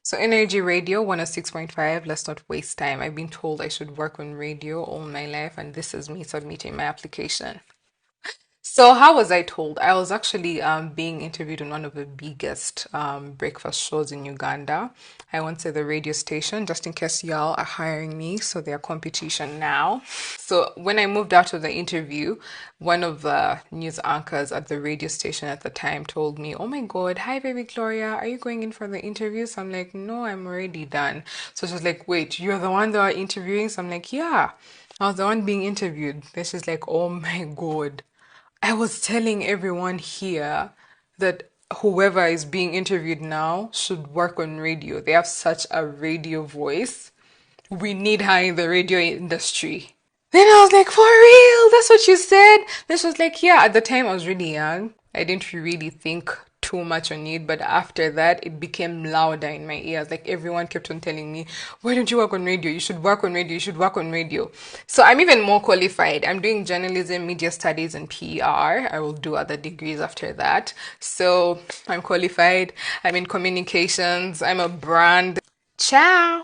So Energy Radio 106.5, let's not waste time. I've been told I should work on radio all my life, and this is me submitting my application. So how was I told? I was actually being interviewed on one of the biggest breakfast shows in Uganda. I went to the radio station just in case y'all are hiring me, so they're competition now. So when I moved out of the interview, one of the news anchors at the radio station at the time told me, "Oh my God, hi baby Gloria, are you going in for the interview?" So I'm like, "No, I'm already done." So she's like, "Wait, you're the one that are interviewing?" So I'm like, "Yeah, I was the one being interviewed." Then she's like, "Oh my God." I was telling everyone here that whoever is being interviewed now should work on radio. They have such a radio voice. We need her in the radio industry. Then I was like, for real? That's what you said? Then she was like, yeah, at the time I was really young. I didn't really think too much on it, but after that it became louder in my ears. Like everyone kept on telling me, why don't you work on radio? You should work on radio. You should work on radio. So I'm even more qualified. I'm doing journalism, media studies, and PR. I will do other degrees after that. So I'm qualified. I'm in communications. I'm a brand. Ciao.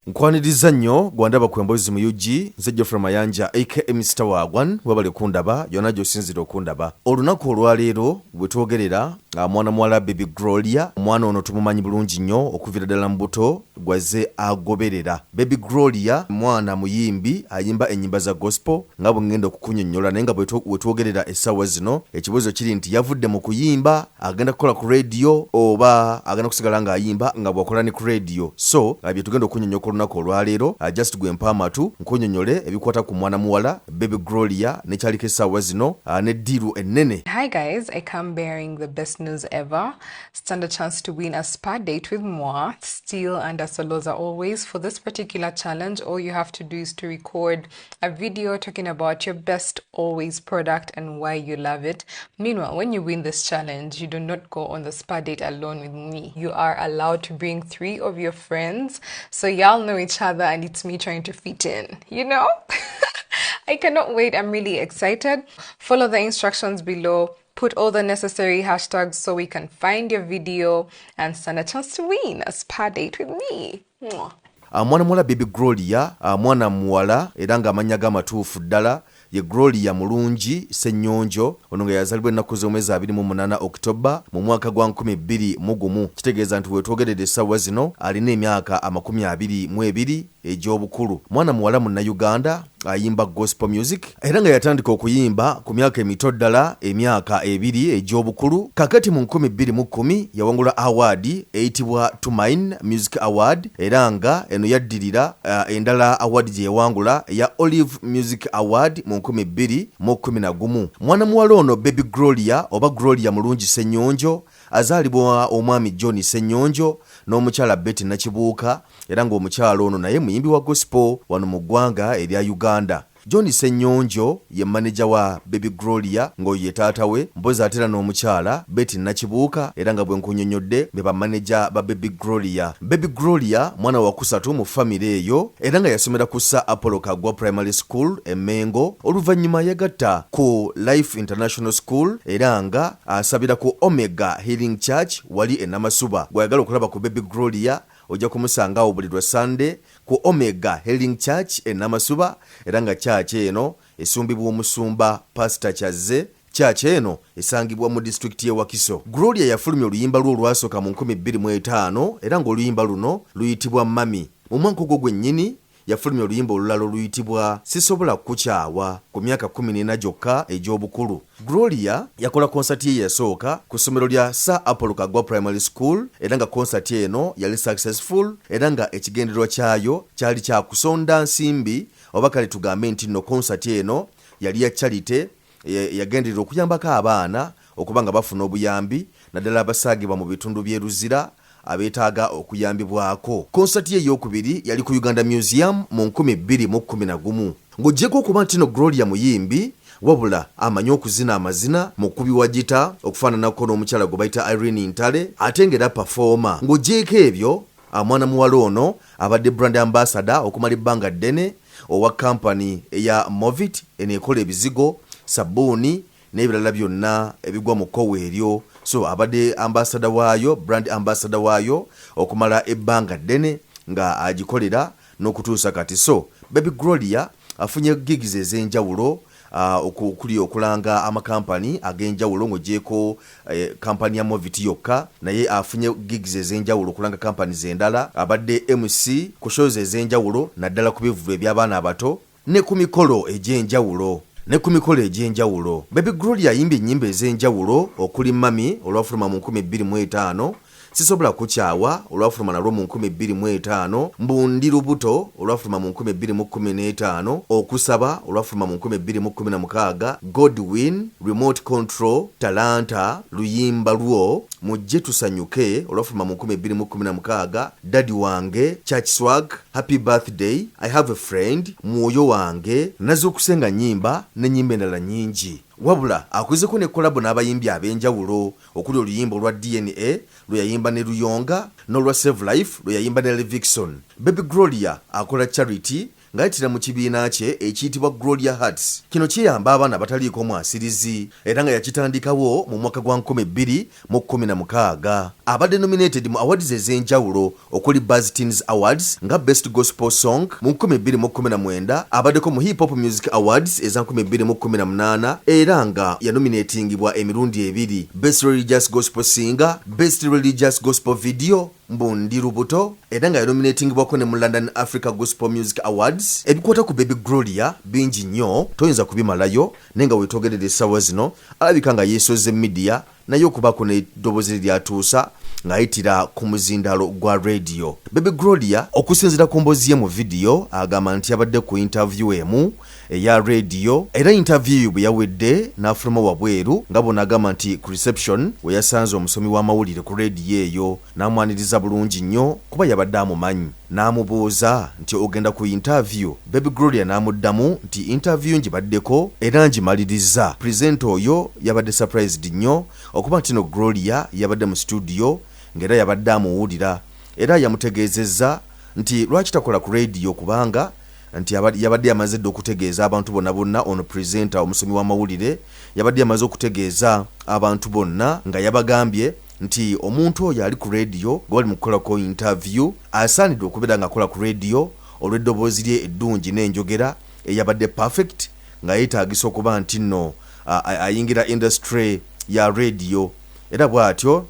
Nkwaniriza nnyo gwandaba ku Emboozi mu UG nze Geoffrey Mayanja aka Mr. Wagwan webale kundaba yonna gy'osinzira okundaba. Olunaku olwaleero bwe twogerera mwana muwala Baby Gloria, omwana ono tumumanyi bulungi nnyo okuviira ddala mu buto gwaze agoberera. Baby Gloria mwana muyimbi ayimba ennyimba za gospel nga bwe ngenda okukunnyonnyola, naye nga bwe twogerera essaawa zino ekibuuzo kiri nti yavudde mu kuyimba agenda kukola ku radio oba agenda kusigala ng'ayimba nga bw'akola ne ku radio. So bye tugenda okunnyonnyola olunaku olwaleero just gwempa amatu nkunnyonnyole ebikwata ku mwana muwala Baby Gloria nekyaliko essaawa zino ne ddiiru ennene. Hi guys, I come bearing the best news ever. Stand a chance to win a spa date with moi, still under Soloza always. For this particular challenge, all you have to do is to record a video talking about your best always product and why you love it. Meanwhile, when you win this challenge, you do not go on the spa date alone with me. You are allowed to bring 3 of your friends, so y'all know each other and it's me trying to fit in, you know? I cannot wait. I'm really excited. Follow the instructions below. Put all the necessary hashtags so we can find your video and stand a chance to win a spa date with me. Mwah. Mwana muwala Baby Gloria mwana muwala era ng'amannya g'amatuufu ddala ye Gloria Mulungi Ssennyonjo, ono nga yazalibwa ennaku z'omwezi 28 Oktoba mu mwaka gwa 2021. Kitegeeza nti wetwogerera essaawa zino alina emyaka 22 egy'obukulu. Mwana muwala Munnayuganda ayimba gospel music era nga yatandika okuyimba ku myaka emito ddala emyaka 2 egy'obukulu. Kakati mu 2010 yawangula award eyitibwa Tumain Music Award era nga eno yaddirira endala award gye yawangula eya Olive Music Award mu 2011. Mwana muwala ono Baby Gloria oba Gloria Mulungi Ssennyonjo azaalibwa omwami John Ssennyonjo n'omukyala Betty Nakibuuka era ng'omukyala ono naye muyimbi wa gospel wano mu ggwanga erya Uganda. John Ssennyonjo ye manager wa Baby Gloria ng'oyo ye taata we, mpozi atera n'omukyala Betty Nakibuuka era nga bwe nkunnyonnyodde be bamanager ba Baby Gloria. Baby Gloria mwana wa kusatu mu famire eyo era nga yasomera ku Sir Apollo Kagwa Primary School e Mengo, oluvannyuma yagatta ku Life International School era nga asabira ku Omega Healing Church wali e Namasuba. Gwayagala okulaba ku Baby Gloria ojja kumusanga buli lwa Sunday ku Omega Healing Church e Namasuba era nga church eno esumbibwa omusumba Pastor Chaze. Church eno esangibwa mu district ye Wakiso. Gloria yafulumya oluyimba lwo olwasooka mu 2005 era ng'oluyimba luno luyitibwa Mami. Mu mwaka ogwo gwennyini yafulumya oluyimba olulala oluyitibwa Sisobola Kukyawa ku myaka 14 gyokka egy'obukulu. Gloria yakola konsati ye yasooka ku ssomero lya Sir Apollo Kagwa Primary School era nga konsati eno yali successful era nga ekigendererwa kyayo kyali kya kusonda nsimbi oba kale tugambe nti no konsati eno yali ya charity yagenderera okuyambako abaana okuba nga bafuna obuyambi naddala abasaagibwa mu bitundu by'e Luzira abeetaaga okuyambibwako. Konsati ye ey'okubiri yali ku Uganda Museum mu 2011. Ng'oggyeko okuba nti no Gloria muyimbi wabula amanyi okuzina amazina mu kubi wa gita okufaananako n'omukyala gwe bayita Irene Ntale ate ng'era performer. Ng'oggyeko ebyo mwana muwala ono abadde brand ambassador okumala ebbanga ddene owa kampani eya Movit eneekola ebizigo, sabbuuni n'ebirala byonna ebigwa mu kkowe eryo so abadde ambassador waayo, brand ambassador waayo okumala ebbanga ddene nga agikolera n'okutuusa kati. So Baby Gloria afunye gigs ez'enjawulo okuli okulanga amakampani ag'enjawulo ng'ogyeko kampani ya Moviti yokka, naye afunye gigs ez'enjawulo okulanga kampani z'endala. Abadde MC ku shows ez'enjawulo naddala ku bivulo eby'abaana abato ne ku mikolo egy'enjawulo. Baby Gloria ayimbye ennyimba ez'enjawulo okuli Mami olwafuluma mu 2005, Sisobola Kukyawa olwafuluma nalwo mu 2005, Mbundi Lubuto olwafuluma mu 2015, Okusaba olwafuluma mu 2016, Godwin, Remote Control, Talanta, Luyimba Lwo, Mujje Tusanyuke olwafuluma mu 2016, Daddy Wange, Church Swag, Happy Birthday, I Have a Friend, Mwoyo Wange, Naz'okusenga nnyimba n'ennyimba endala nnyingi. Wabula akozeko ne kolabo n'abayimbi ab'enjawulo okuli oluyimba olwa DNA lwe yayimba ne Luyonga n'olwa Save Life lwe yayimba ne Levikson. Baby Gloria akola charity ng'ayitira mu kibiina kye ekiyitibwa Gloria Hearts. Kino kiyamba abaana bataliiko mwasirizi era nga yakitandikawo mu mwaka gwa 2016. Abadde nominated mu awards ez'enjawulo okuli Buzz Teens Awards nga Best Gospel Song mu 2019, abaddeko mu Hip Hop Music Awards eza 2018 era nga yanominatingibwa emirundi 2, Best Religious Gospel Singer, Best Religious Gospel Video, Mbundi Lubuto, era nga yanominatingibwako ne mu London Africa Gospel Music Awards. Ebikwata ku Baby Gloria bingi nnyo, toyinza kubimalayo, nenga weetogerera essaawa zino alabika nga yeesoze media naye okubaako n'eddoboozi lyatuusa ng'ayitira ku muzindalo gwa radio. Baby Gloria okusinziira ku mboozi ye mu video agamba nti yabadde ku interview emu eya radio, era interview bwe yawedde n'afuluma wabweru nga bona agamba nti ku reception we yasanze omusomi w'amawulire ku radio eyo n'amwaniriza bulungi nnyo kuba yabadde amumanyi. N'amubuuza nti ogenda ku interview. Baby Gloria n'amuddamu nti interview ngibaddeko era ngimaliriza. Presenter oyo yabadde surprised nnyo okuba nti no Gloria yabadde mu studio ng'era yabadde amuwulira era yamutegeezezza nti lwaki takola ku radio kubanga nti yabadde yamaze dde okutegeeza abantu bonna ono presenter omusomi w'amawulire yabadde yamaze okutegeeza abantu bonna nga yabagambye nti omuntu oyo ali ku radio gwali mu kukolako interview asaanidde okubeera ng'akola ku radio olw'eddoboozi lye eddungi n'enjogera eyabadde perfect nga yeetaagisa okuba nti nno ayingira industry ya radio. Era bw'atyo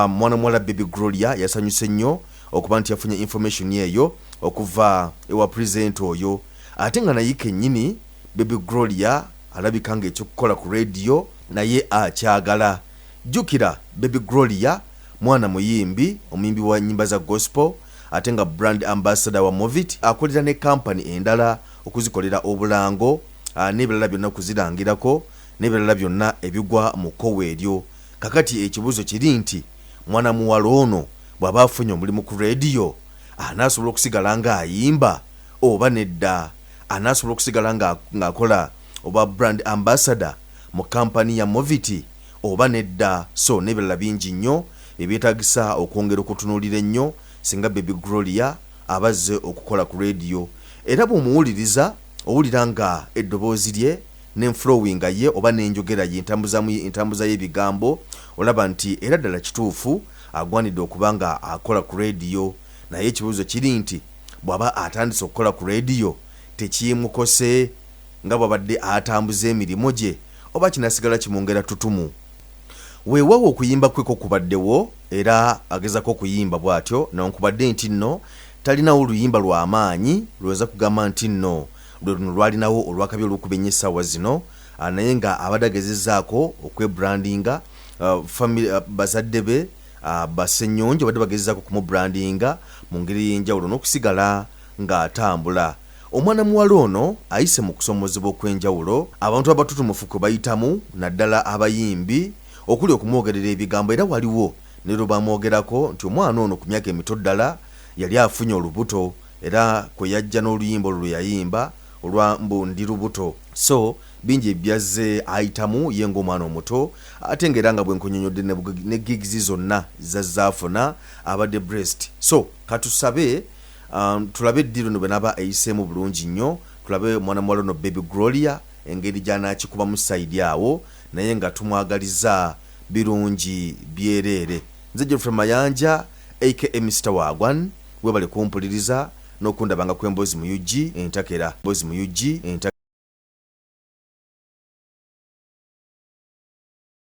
mwana muwala Baby Gloria yasanyuse nnyo okuba nti yafunye information eyo okuva ewa present oyo, ate nga naye kennyini Baby Gloria alabika ng'ekyokukola ku radio naye akyagala. Jjukira Baby Gloria mwana muyimbi, omuyimbi wa nnyimba za gospel ate nga brand ambassador wa Movit, akolera ne company endala okuzikolera obulango n'ebirala byonna okuzirangirako n'ebirala byonna ebigwa mu kkowe eryo. Kakati ekibuuzo kiri nti mwana muwala ono bw'aba afunye omulimu ku radio anaasobola okusigala ng'ayimba oba nedda? Anaasobola okusigala ng'akola oba brand ambassador mu kampani ya Moviti oba nedda? So n'ebirala bingi nnyo ebyetaagisa okwongera okutunuulira ennyo singa Baby Gloria abazze okukola ku radio. Era bw'omuwuliriza owulira nga eddoboozi lye n'enflowinga ye oba n'enjogera ye entambuza y'ebigambo olaba nti era ddala kituufu agwanidde okuba nga akola ku radio. Naye ekibuuzo kiri nti bw'aba atandise okukola ku radio tekimukose nga bw'abadde atambuza emirimu gye oba kinasigala kimwongera tutumu? Weewawo okuyimba kweko kubaddewo era agezako okuyimba bw'atyo newankubadde nti nno talinawo oluyimba lw'amaanyi lweza kugamba nti nno luno lwalinawo olwakabi olw'okubenya essaawa zino, naye nga abadde agezezzaako okwebrandinga bazadde be basennyonjo badde bagezezzaako kumubrandinga mu ngeri y'enjawulo n'okusigala ng'atambula. Omwana muwala ono ayise mu kusomozebwa okw'enjawulo, abantu abatutumufu kwe bayitamu naddala abayimbi okuli okumwogerera ebigambo, era waliwo ne lwe bamwogerako nti omwana ono ku myaka emito ddala yali afunye olubuto era kwe yajja n'oluyimba olwo lwe yayimba olwa Mbundi Lubuto. So bingi ebyazze ayitamu ye ng'omwana omuto, ate ng'era nga bwe nkunyonyodde ne gigs zonna zazzaafuna abadde breast. So katusabe tulabe eddiro no bwe naaba eyiseemu bulungi nnyo, tulabe omwana muwala ono Baby Gloria engeri gy'anaakikubamu sayidi awo, naye nga tumwagaliza birungi byerere. Nze Geoffrey Mayanja aka Mr. Wagwan webale kumpuliriza n'okundabanga ku Emboozi mu UG entakera. Emboozi mu UG entakera.